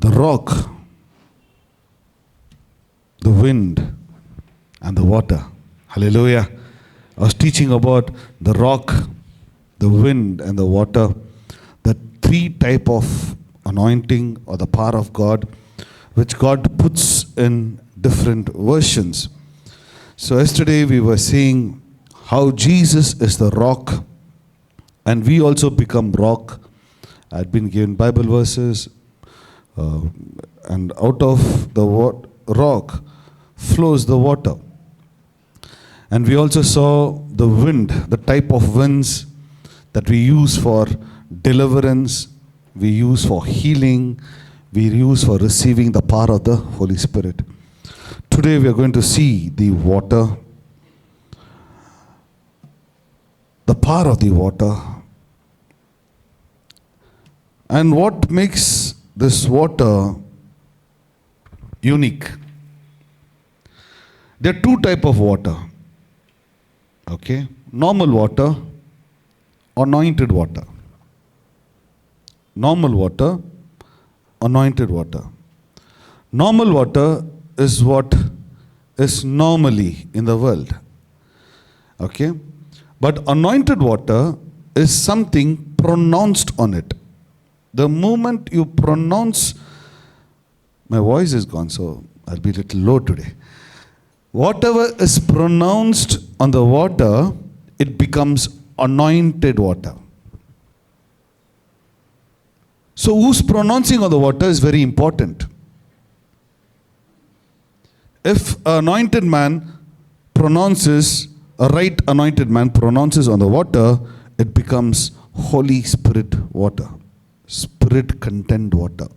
The rock, the wind, and the water. Hallelujah. I was teaching about the rock, the wind, and the water. The three type of anointing or the power of God, which God puts in different versions. So yesterday we were seeing how Jesus is the rock, and we also become rock. I'd been given Bible verses, and out of the rock flows the water. And we also saw the wind, the type of winds that we use for deliverance, we use for healing, we use for receiving the power of the Holy Spirit. Today we are going to see the water, the power of the water, and what makes this water unique. There are two types of water. Okay, normal water, anointed water. Normal water, anointed water. Normal water is what is normally in the world. Okay, but anointed water is something pronounced on it. The moment you pronounce, my voice is gone, so I'll be a little low today. Whatever is pronounced on the water, it becomes anointed water. So who's pronouncing on the water is very important. If an anointed man pronounces, a right anointed man pronounces on the water, it becomes Holy Spirit water, Spirit content water.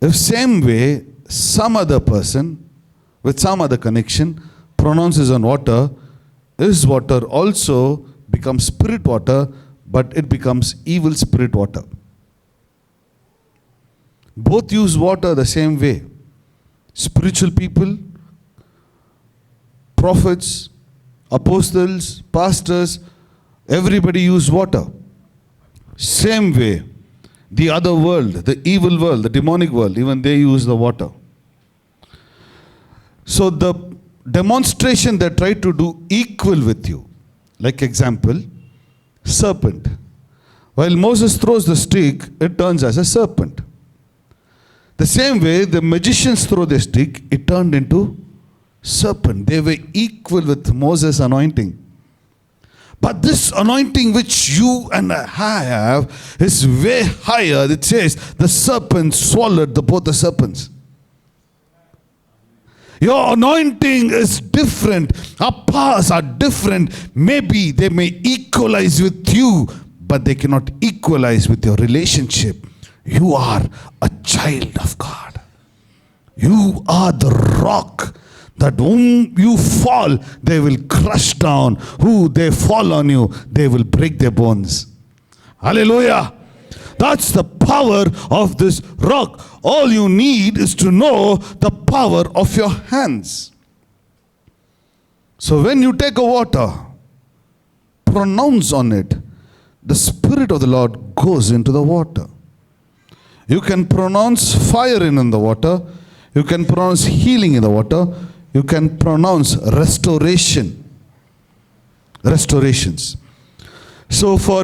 If same way some other person with some other connection pronounces on water, his water also becomes spirit water, but it becomes evil spirit water. Both use water the same way. Spiritual people, prophets, apostles, pastors, everybody use water. Same way, the other world, the evil world, the demonic world, even they use the water. So the demonstration they try to do equal with you. Like example, serpent. While Moses throws the stick, it turns as a serpent. The same way the magicians throw the stick, it turned into serpent. They were equal with Moses' anointing. But this anointing which you and I have is way higher. It says the serpent swallowed both the serpents. Your anointing is different. Our powers are different. Maybe they may equalize with you, but they cannot equalize with your relationship. You are a child of God. You are the rock that whom you fall, they will crush down. Who they fall on you, they will break their bones. Hallelujah. That's the power of this rock. All you need is to know the power of your hands. So when you take a water, pronounce on it, the Spirit of the Lord goes into the water. You can pronounce fire in the water. You can pronounce healing in the water. You can pronounce restoration. Restorations. So for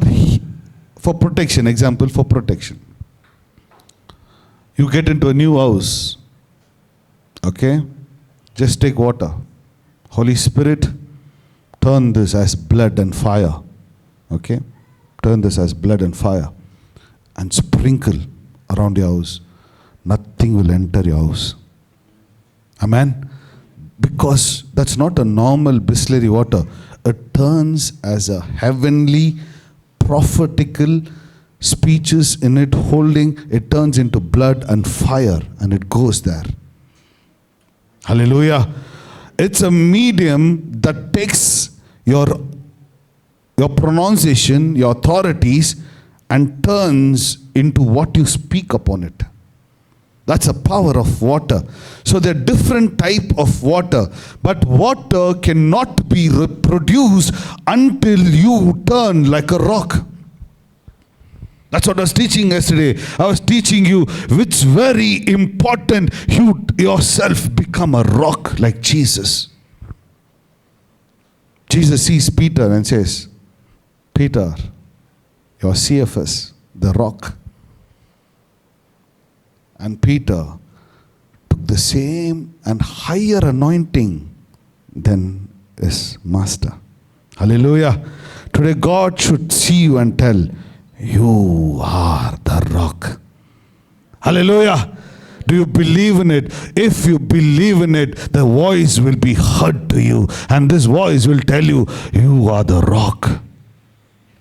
protection, example for protection. You get into a new house. Okay? Just take water. Holy Spirit, turn this as blood and fire. Okay? Turn this as blood and fire. And sprinkle around your house. Nothing will enter your house. Amen? Because that's not a normal Bisleri water. It turns as a heavenly, prophetical speeches in it, holding, it turns into blood and fire, and it goes there. Hallelujah. It's a medium that takes your pronunciation, your authorities, and turns into what you speak upon it. That's a power of water. So there are different type of water, but water cannot be reproduced until you turn like a rock. That's what I was teaching yesterday. I was teaching you it's very important you yourself become a rock like Jesus. Jesus sees Peter and says, Peter, your CFS, the rock. And Peter took the same and higher anointing than his master. Hallelujah. Today God should see you and tell, you are the rock. Hallelujah. Do you believe in it? If you believe in it, the voice will be heard to you. And this voice will tell you, you are the rock.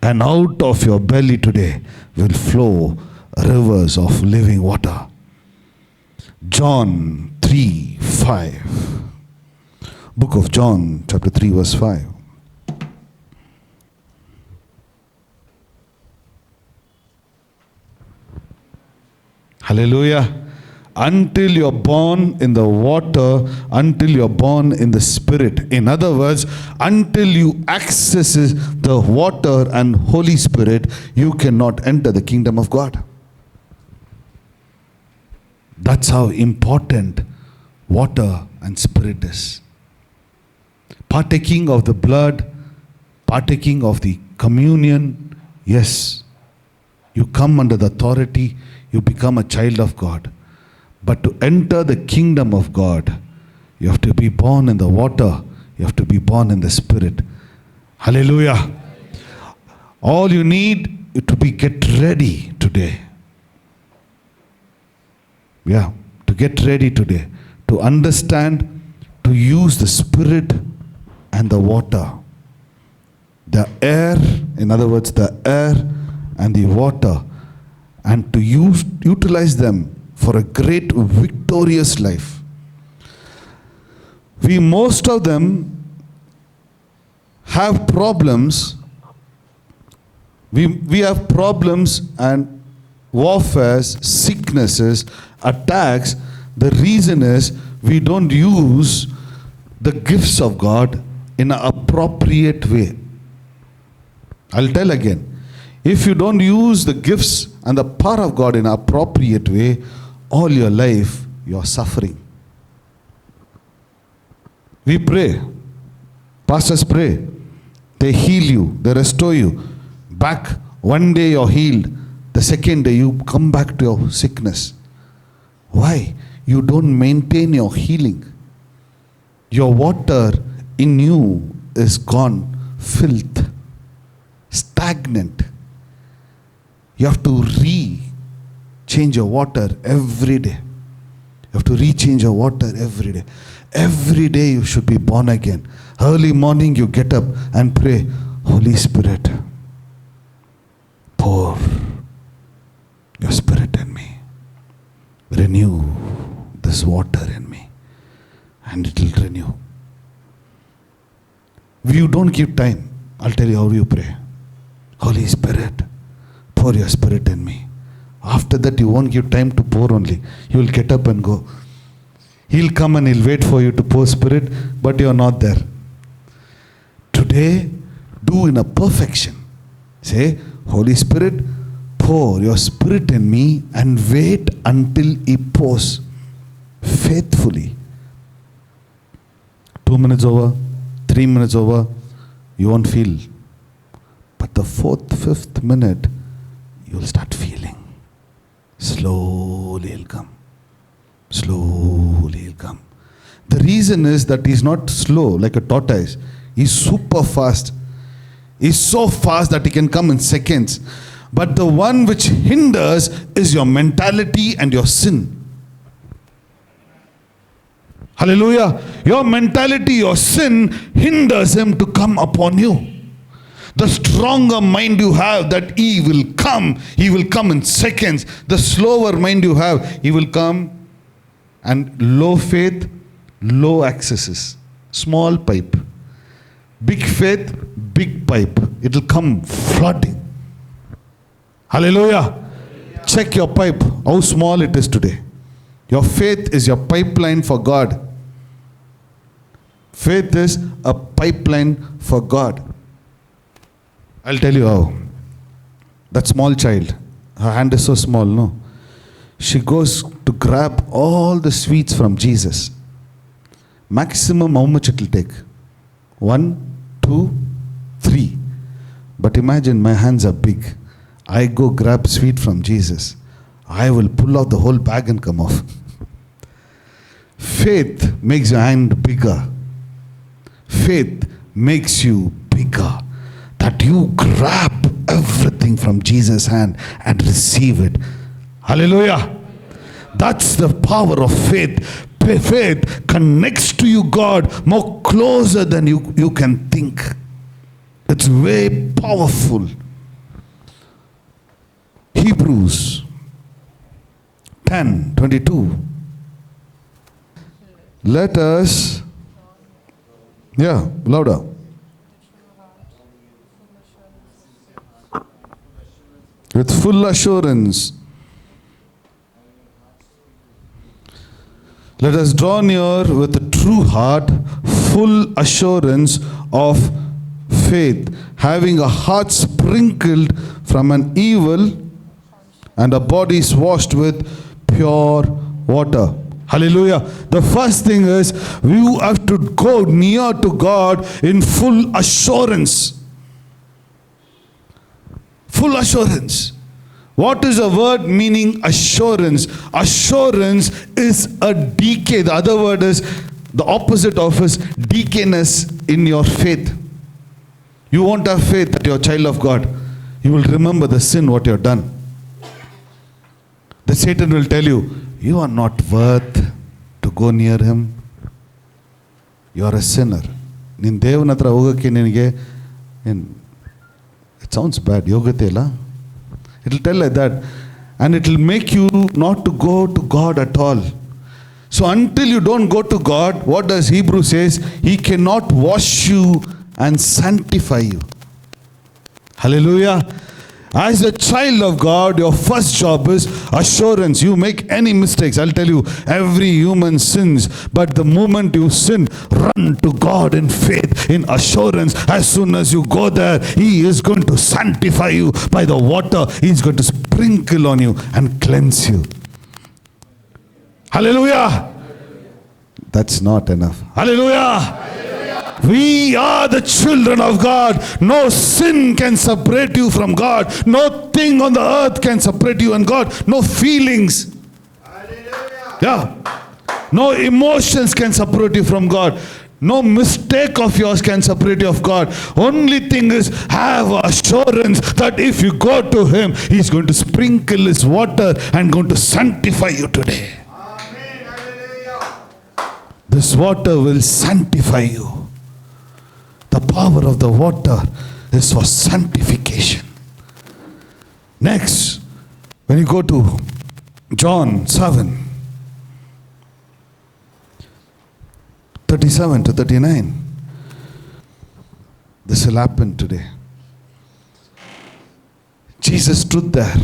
And out of your belly today will flow rivers of living water. John 3:5. Book of John, chapter 3, verse 5. Hallelujah. Until you're born in the water, until you're born in the Spirit. In other words, until you access the water and Holy Spirit, you cannot enter the kingdom of God. That's how important water and Spirit is. Partaking of the blood, partaking of the communion, yes, you come under the authority, you become a child of God. But to enter the kingdom of God, you have to be born in the water, you have to be born in the Spirit. Hallelujah. All you need is to get ready today. Yeah, to get ready today. To understand, to use the Spirit and the water. The air, in other words, the air and the water. And to utilize them for a great victorious life. Most of them have problems. We have problems and warfares, sicknesses, attacks. The reason is we don't use the gifts of God in an appropriate way. I'll tell again. If you don't use the gifts and the power of God in an appropriate way, all your life you are suffering. We pray. Pastors pray. They heal you. They restore you. Back, one day you're healed. The second day you come back to your sickness. Why? You don't maintain your healing. Your water in you is gone, filth, stagnant. You have to change your water every day. You have to rechange your water every day. Every day you should be born again. Early morning you get up and pray, Holy Spirit, pour your Spirit in me. Renew this water in me. And it will renew. If you don't give time, I'll tell you how you pray. Holy Spirit, pour your Spirit in me. After that you won't give time to pour only. You will get up and go. He'll come and he'll wait for you to pour Spirit, but you're not there. Today, do in a perfection. Say, Holy Spirit, pour your Spirit in me and wait until He pours faithfully. 2 minutes over, 3 minutes over, you won't feel. But the 4th, 5th minute, you'll start feeling. Slowly he'll come. Slowly he'll come. The reason is that he's not slow like a tortoise. He's super fast. He's so fast that he can come in seconds. But the one which hinders is your mentality and your sin. Hallelujah. Your mentality, your sin hinders him to come upon you. The stronger mind you have, that he will come in seconds. The slower mind you have, he will come, and low faith, low accesses. Small pipe. Big faith, big pipe. It will come flooding. Hallelujah. Check your pipe, how small it is today. Your faith is your pipeline for God. Faith is a pipeline for God. I'll tell you how. That small child, Her hand is so small, no? She goes to grab all the sweets from Jesus. Maximum how much it will take? 1, 2, 3. But imagine my hands are big. I go grab sweet from Jesus. I will pull out the whole bag and come off. Faith makes your hand bigger. Faith makes you bigger. That you grab everything from Jesus' hand and receive it. Hallelujah. That's the power of faith. Faith connects to you, God, more closer than you can think. It's very powerful. Hebrews 10:22. Let us, louder. With full assurance. Let us draw near with a true heart, full assurance of faith, having a heart sprinkled from an evil and a bodies washed with pure water. Hallelujah. The first thing is you have to go near to God in full assurance. Full assurance. What is a word meaning assurance? Assurance is a decay. The other word is, the opposite of is decayness in your faith. You won't have faith that you're a child of God. You will remember the sin what you have done. The Satan will tell you, you are not worth to go near him. You are a sinner. Nin devana hatra hogakke ninige, it sounds bad, yogate illa. It will tell like that. And it will make you not to go to God at all. So until you don't go to God, what does Hebrew says? He cannot wash you and sanctify you. Hallelujah. As a child of God, your first job is assurance. You make any mistakes, I'll tell you, every human sins. But the moment you sin, run to God in faith, in assurance. As soon as you go there, He is going to sanctify you by the water. He is going to sprinkle on you and cleanse you. Hallelujah. That's not enough. Hallelujah. We are the children of God. No sin can separate you from God. No thing on the earth can separate you and God. No feelings. Yeah. No emotions can separate you from God. No mistake of yours can separate you of God. Only thing is, have assurance that if you go to Him, He's going to sprinkle His water and going to sanctify you today. This water will sanctify you. The power of the water is for sanctification. Next, when you go to John 7, 37 to 39, this will happen today. Jesus stood there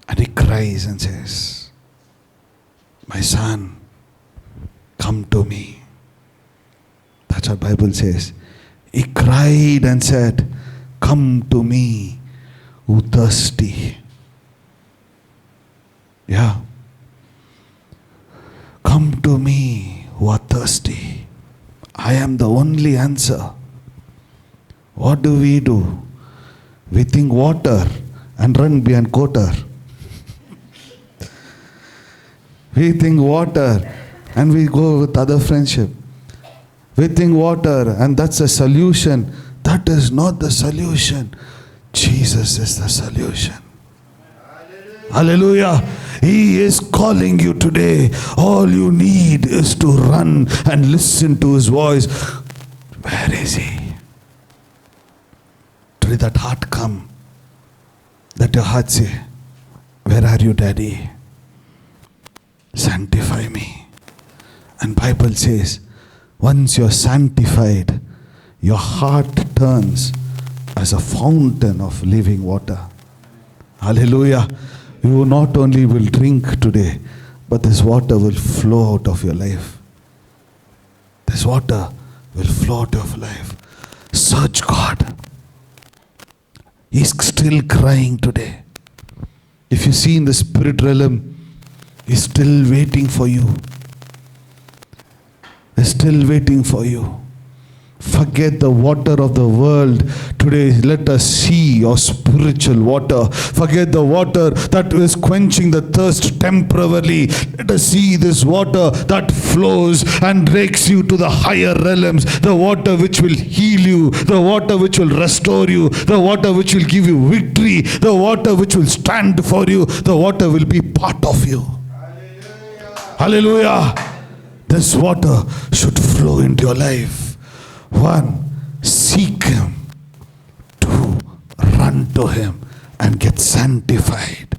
and He cries and says, my son, come to me. That's what the Bible says. He cried and said, come to me who thirsty. Yeah. Come to me who are thirsty. I am the only answer. What do? We think water and run behind quarter. We think water and we go with other friendship. We think water and that's a solution. That is not the solution. Jesus is the solution. Hallelujah. He is calling you today. All you need is to run and listen to His voice. Where is He? Today that heart come. That your heart say, where are you, Daddy? Sanctify me. And Bible says, once you're sanctified, your heart turns as a fountain of living water. Hallelujah. You not only will drink today, but this water will flow out of your life. This water will flow out of life. Search God. He's still crying today. If you see in the spirit realm, He's still waiting for you. He's still waiting for you. Forget the water of the world. Today, let us see your spiritual water. Forget the water that is quenching the thirst temporarily. Let us see this water that flows and takes you to the higher realms. The water which will heal you. The water which will restore you. The water which will give you victory. The water which will stand for you. The water will be part of you. Hallelujah. This water should flow into your life. 1, seek Him. 2, run to Him and get sanctified.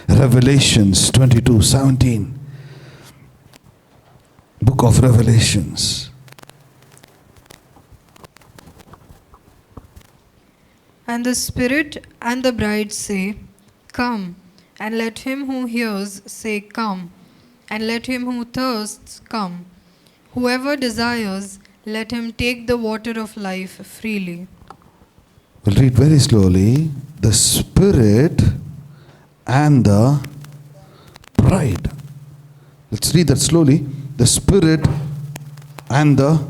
Revelations 22:17. Book of Revelations. And the Spirit and the bride say, Come. And let him who hears say, Come. And let him who thirsts come. Whoever desires, let him take the water of life freely. We'll read very slowly. The Spirit and the bride. Let's read that slowly. The Spirit and the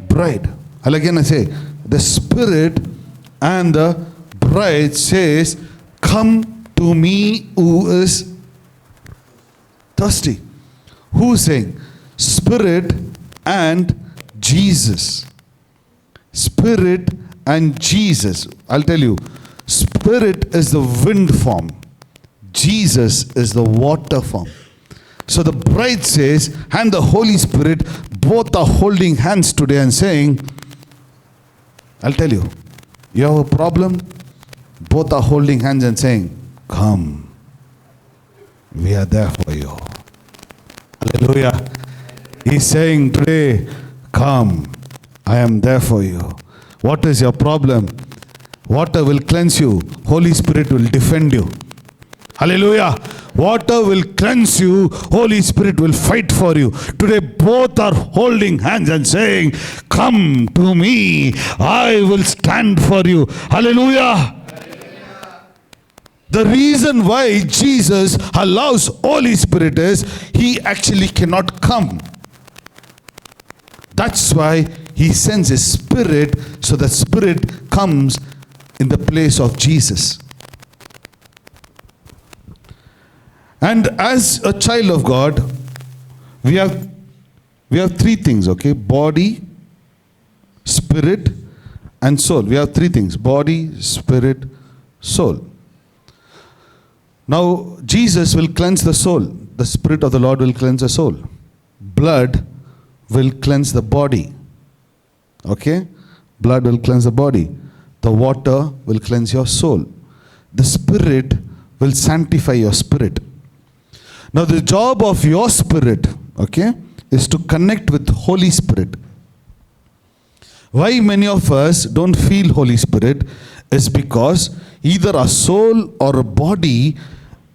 bride. And again I say, the Spirit and the bride says, Come to me who is thirsty. Who is saying? Spirit and Jesus. Spirit and Jesus. I'll tell you, Spirit is the wind form. Jesus is the water form. So the bride says, and the Holy Spirit, both are holding hands today and saying, I'll tell you, you have a problem? Both are holding hands and saying, Come. We are there for you. Hallelujah. He's saying today, Come. I am there for you. What is your problem? Water will cleanse you. Holy Spirit will defend you. Hallelujah. Water will cleanse you. Holy Spirit will fight for you. Today both are holding hands and saying, Come to me. I will stand for you. Hallelujah. The reason why Jesus allows Holy Spirit is He actually cannot come. That's why He sends His Spirit, so the Spirit comes in the place of Jesus. And as a child of God, we have three things, okay? Body, spirit, and soul. We have three things: body, spirit, soul. Now, Jesus will cleanse the soul. The Spirit of the Lord will cleanse the soul. Blood will cleanse the body. Okay? Blood will cleanse the body. The water will cleanse your soul. The Spirit will sanctify your spirit. Now, the job of your spirit, okay, is to connect with Holy Spirit. Why many of us don't feel Holy Spirit is because either our soul or a body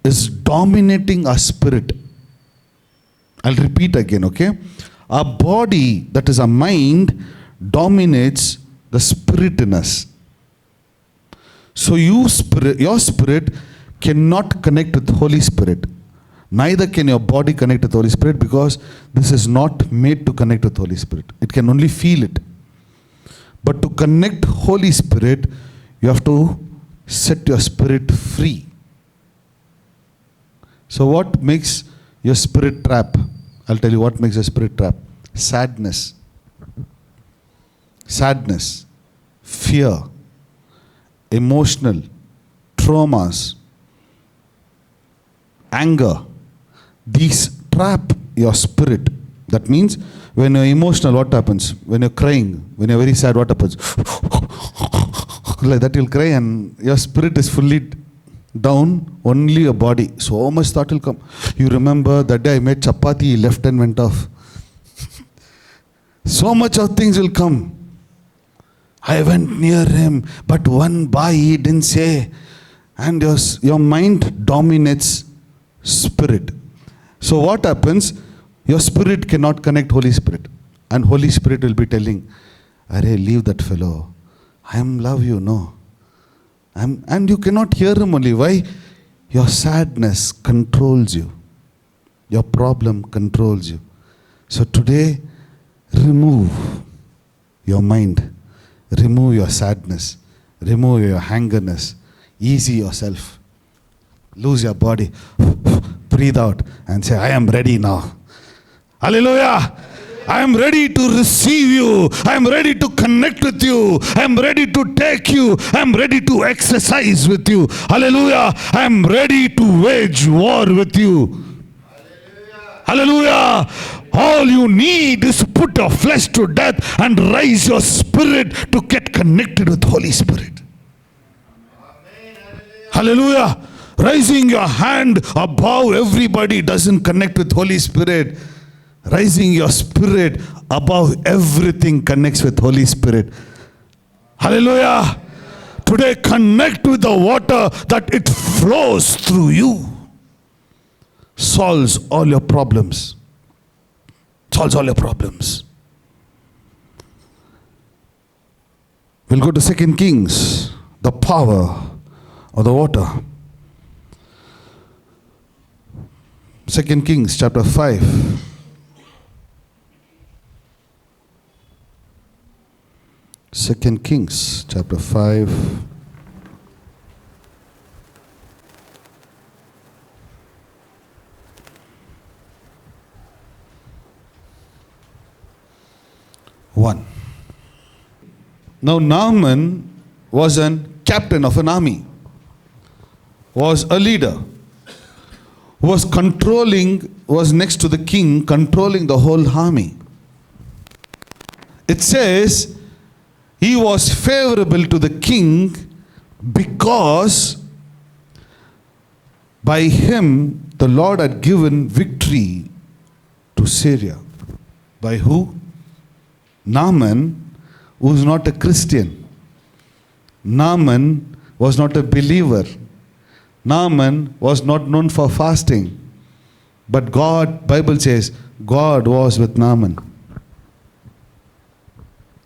is dominating our spirit. I'll repeat again, okay? Our body, that is our mind, dominates the spirit in us. So your spirit cannot connect with Holy Spirit. Neither can your body connect with Holy Spirit, because this is not made to connect with Holy Spirit. It can only feel it. But to connect Holy Spirit, you have to set your spirit free. So what makes your spirit trap? I'll tell you what makes your spirit trap. Sadness. Sadness. Fear. Emotional. Traumas. Anger. These trap your spirit. That means when you're emotional, what happens? When you're crying, when you're very sad, what happens? Like that you'll cry and your spirit is fully down, only your body. So much thought will come. You remember that day I made chapati, left and went off. So much of things will come. I went near him, but one bye he didn't say. And your mind dominates spirit. So what happens? Your spirit cannot connect Holy Spirit. And Holy Spirit will be telling, Arey, leave that fellow. I am love you, no. And you cannot hear him only. Why? Your sadness controls you. Your problem controls you. So today, remove your mind. Remove your sadness. Remove your hangerness. Easy yourself. Lose your body. Breathe out and say, I am ready now. Hallelujah. I am ready to receive you. I am ready to connect with you. I am ready to take you. I am ready to exercise with you. Hallelujah. I am ready to wage war with you. Hallelujah. All you need is to put your flesh to death and raise your spirit to get connected with Holy Spirit. Hallelujah. Raising your hand above everybody doesn't connect with Holy Spirit. Raising your spirit above everything connects with Holy Spirit. Hallelujah. Today connect with the water that it flows through you. Solves all your problems. Solves all your problems. We'll go to 2 Kings. The power of the water. 2 Kings chapter 5. Second Kings chapter 5. One. Now Naaman was a captain of an army, was a leader, was next to the king, controlling the whole army. It says he was favorable to the king because by him the Lord had given victory to Syria. By who? Naaman, who is not a Christian. Naaman was not a believer. Naaman was not known for fasting. But God, Bible says, God was with Naaman.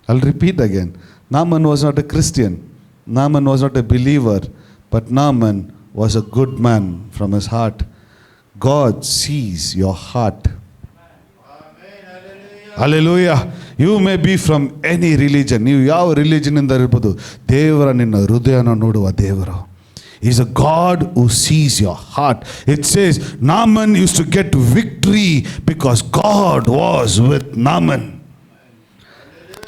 I'll repeat again. Naaman was not a Christian. Naaman was not a believer. But Naaman was a good man from his heart. God sees your heart. Hallelujah. You may be from any religion. You ಯಾವ religion ಇಂದ ಇರಬಹುದು. ದೇವರ ನಿನ್ನ ಹೃದಯನ ನೋಡುವ ದೇವರು. He's a God who sees your heart. It says Naaman used to get victory because God was with Naaman.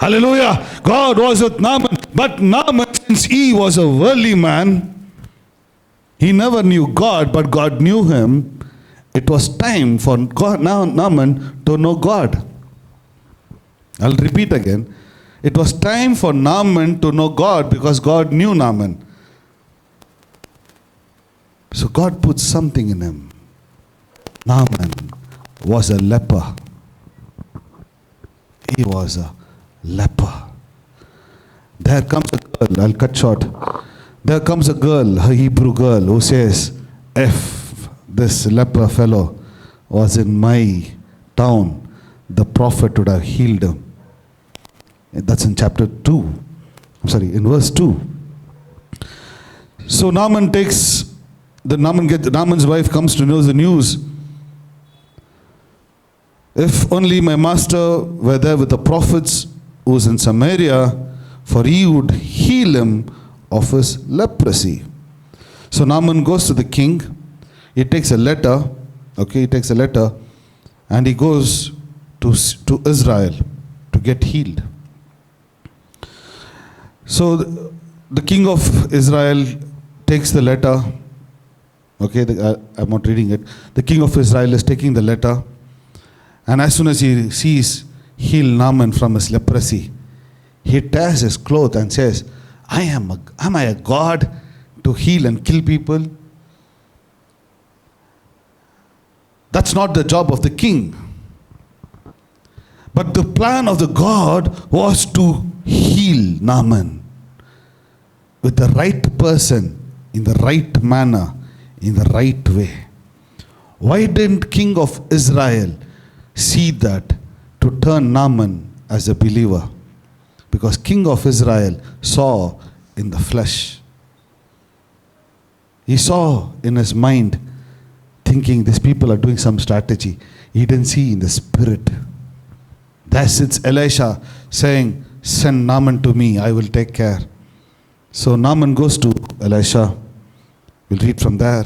Hallelujah. God was with Naaman. But Naaman, since he was a worldly man, he never knew God, but God knew him. It was time for Naaman to know God. I'll repeat again. It was time for Naaman to know God because God knew Naaman. So God put something in him. Naaman was a leper. He was a leper. There comes a girl, I'll cut short. There comes a girl, a Hebrew girl, who says, if this leper fellow was in my town, the prophet would have healed him. That's in chapter 2. In verse 2. So Naaman's wife comes to know the news. If only my master were there with the prophets who is in Samaria, for he would heal him of his leprosy. So Naaman goes to the king. He takes a letter. And he goes to Israel to get healed. So the king of Israel takes the letter. I'm not reading it. The king of Israel is taking the letter. And as soon as he sees heal Naaman from his leprosy, he tears his cloth and says, am I a God to heal and kill people? That's not the job of the king. But the plan of the God was to heal Naaman with the right person, in the right manner, in the right way. Why didn't king of Israel see that to turn Naaman as a believer? Because king of Israel saw in the flesh. He saw in his mind, thinking these people are doing some strategy. He didn't see in the spirit. There sits Elisha saying, send Naaman to me, I will take care. So Naaman goes to Elisha. We'll read from there.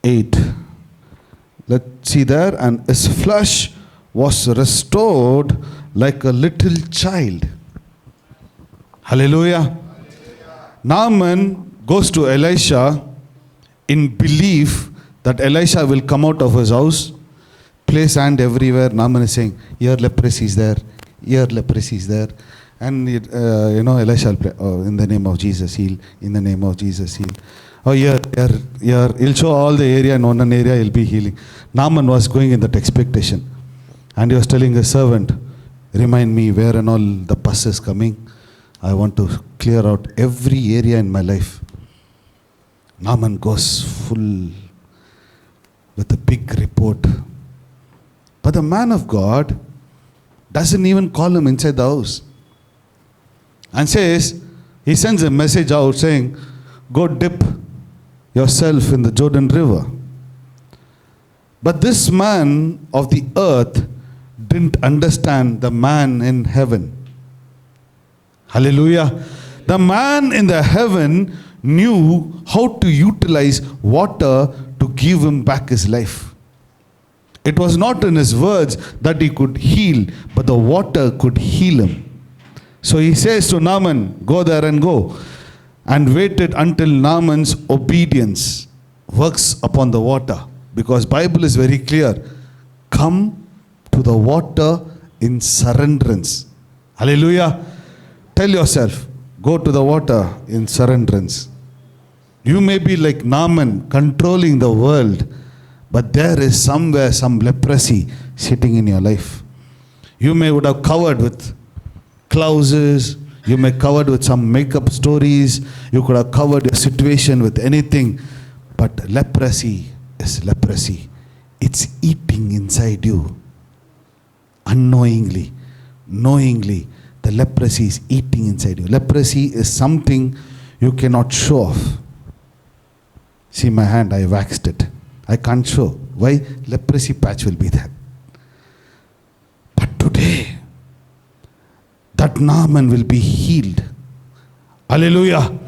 8. Let's see there. And his flesh was restored like a little child. Hallelujah. Naaman goes to Elisha in belief that Elisha will come out of his house, place hand everywhere. Naaman is saying, here leprosy is there, here leprosy is there. And Elisha will pray, oh, in the name of Jesus heal, in the name of Jesus heal. Oh, here, he'll show all the area, and one area he'll be healing. Naaman was going in that expectation. And he was telling his servant, remind me where and all the pus is coming. I want to clear out every area in my life. Naaman goes full with a big report. But the man of God doesn't even call him inside the house. And says, he sends a message out saying, go dip yourself in the Jordan River. But this man of the earth didn't understand the man in heaven. Hallelujah. The man in the heaven knew how to utilize water to give him back his life. It was not in his words that he could heal, but the water could heal him. So he says to Naaman, go there and go. And waited until Naaman's obedience works upon the water. Because Bible is very clear. Come to the water in surrenderance. Hallelujah. Tell yourself, go to the water in surrenderance. You may be like Naaman, controlling the world, but there is somewhere some leprosy sitting in your life. You may would have covered with clouds, you may covered with some makeup stories, you could have covered your situation with anything, but leprosy is leprosy. It's eating inside you. Unknowingly, knowingly, the leprosy is eating inside you. Leprosy is something you cannot show off. See my hand, I waxed it. I can't show. Why? Leprosy patch will be there. But today, that Naaman will be healed. Hallelujah.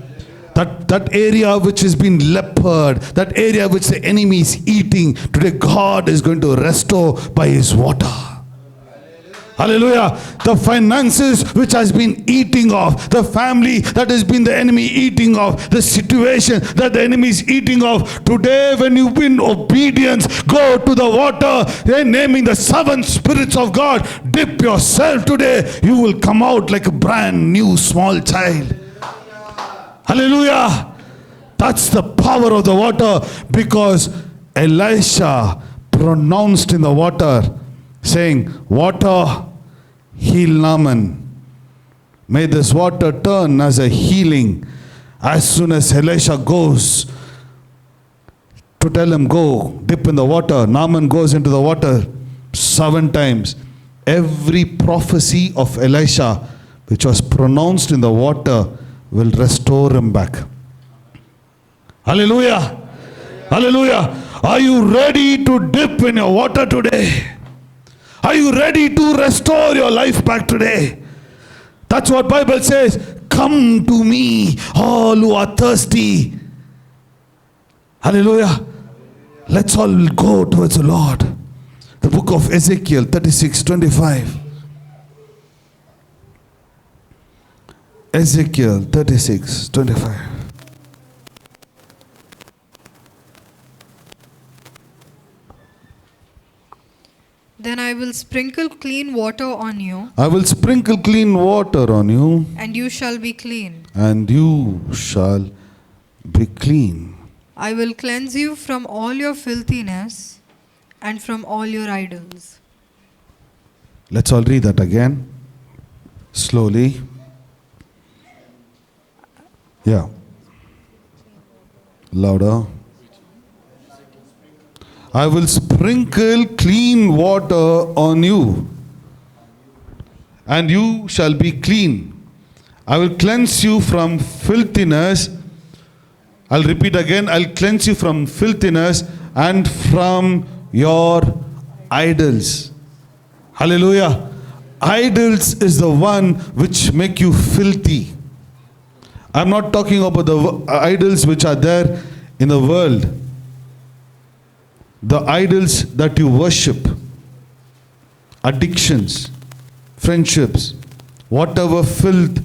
That area which has been leopard, that area which the enemy is eating, today God is going to restore by his water. Hallelujah. The finances which has been eating off, the family that has been the enemy eating off, the situation that the enemy is eating off. Today when you've been obedience, go to the water, naming the 7 spirits of God. Dip yourself today. You will come out like a brand new small child. Hallelujah. That's the power of the water, because Elisha pronounced in the water saying, water, heal Naaman. May this water turn as a healing. As soon as Elisha goes to tell him, go dip in the water, Naaman goes into the water 7 times. Every prophecy of Elisha which was pronounced in the water will restore him back. Hallelujah. Hallelujah. Are you ready to dip in your water today? Are you ready to restore your life back today? That's what Bible says. Come to me, all who are thirsty. Hallelujah. Let's all go towards the Lord. The book of Ezekiel 36:25. Ezekiel 36:25. Then I will sprinkle clean water on you, I will sprinkle clean water on you, and you shall be clean. and you shall be clean. I will cleanse you from all your filthiness and from all your idols. Let's all read that again. Slowly. Yeah. Louder. I will sprinkle clean water on you, and you shall be clean. I will cleanse you from filthiness. I'll repeat again. I'll cleanse you from filthiness and from your idols. Hallelujah. Idols is the one which make you filthy. I'm not talking about the idols which are there in the world. The idols that you worship, addictions, friendships, whatever filth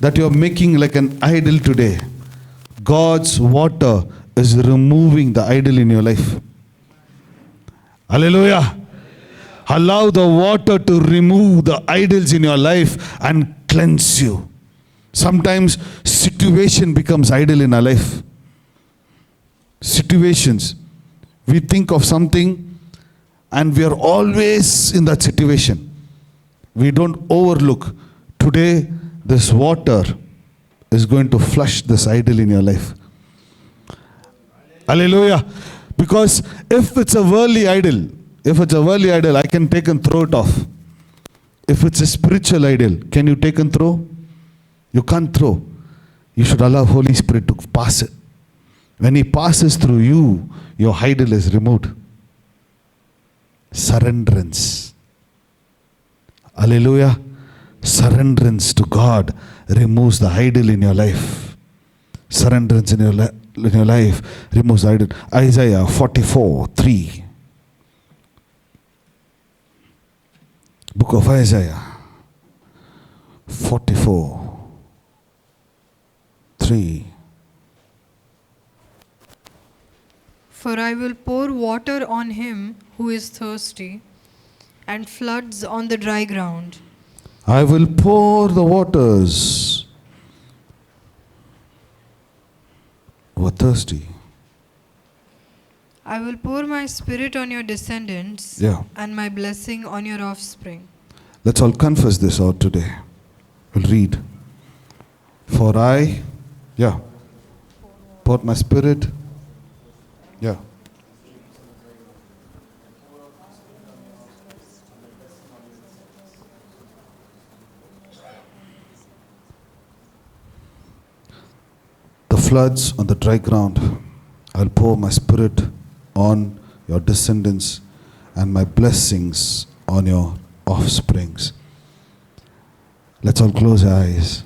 that you're making like an idol today, God's water is removing the idol in your life. Hallelujah. Allow the water to remove the idols in your life and cleanse you. Sometimes situation becomes idol in our life. Situations. We think of something and we are always in that situation. We don't overlook. Today, this water is going to flush this idol in your life. Hallelujah. Because if it's a worldly idol, I can take and throw it off. If it's a spiritual idol, can you take and throw? You can't throw. You should allow Holy Spirit to pass it. When He passes through you, your idol is removed. Surrenderance. Hallelujah. Surrenderance to God removes the idol in your life. Surrenderance in your life removes the idol. Isaiah 44:3. Book of Isaiah 44:3. For I will pour water on him who is thirsty, and floods on the dry ground. I will pour the waters who are thirsty. I will pour my spirit on your descendants, Yeah. and my blessing on your offspring. Let's all confess this out today. We'll read. For I, pour my spirit. Yeah. The floods on the dry ground. I'll pour my spirit on your descendants and my blessings on your offsprings. Let's all close our eyes.